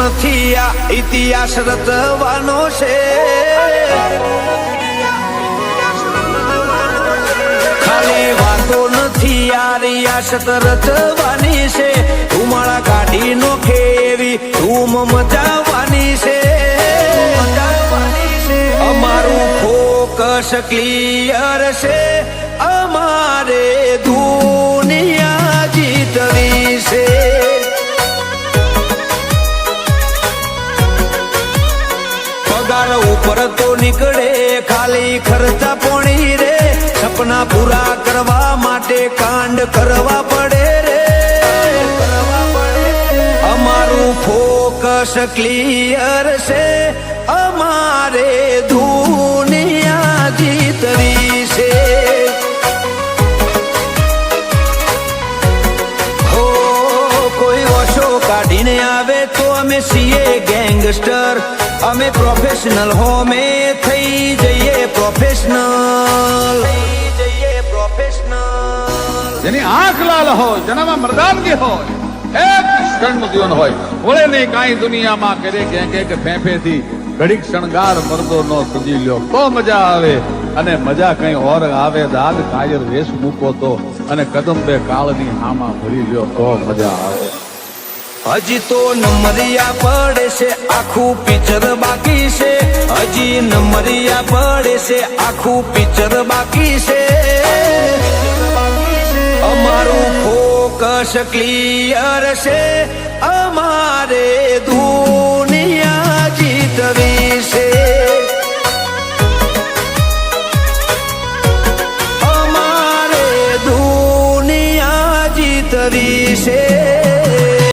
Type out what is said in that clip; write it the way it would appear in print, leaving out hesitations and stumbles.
નથી આ ઇતિહાસ રચવાનો છે. ખાલી વાતો નથી આ રિયાસત રચવાની છે. ધુમાડા કાઢી નોખે એવી ધૂમ મચાવવાની છે. અમારું ફોકસ ક્લિયર છે. અમારે દુનિયા જીતવી છે. પગાર ઉપર તો નીકળે ખાલી ખર્ચા પોણી રે. સપના પૂરા કરવા માટે કાંડ કરવા પડે રે. અમારું ફોકસ ક્લિયર છે. અમારે દુનિયા જીતવી છે. હો કોઈ ઓછો કાઢીને આવે તો અમે છીએ ગેંગસ્ટર. અમે પ્રોફેશનલ હો અમે થઈ જઈએ પ્રોફેશનલ. જેની આંખ લાલ હોય જેનામાં મર્દાનગી હોય એક ક્ષણ જીવન હોય. વળે નહીં કાંઈ દુનિયામાં કરે કે ફેંફેથી ઘડીક શણગાર મરદો નો સજી લ્યો તો મજા આવે. અને મજા કઈ ઓર આવે દાદ કાયર વેશ મૂકો તો અને કદમ બે કાળની હામાં ભરી લ્યો તો મજા આવે. હજી તો નંબરિયા પડે છે આખું પિક્ચર બાકી છે. હજી નંબરિયા પડે છે આખું પિક્ચર બાકી છે. અમારું ફોકસ ક્લિયર છે. અમારે દૂર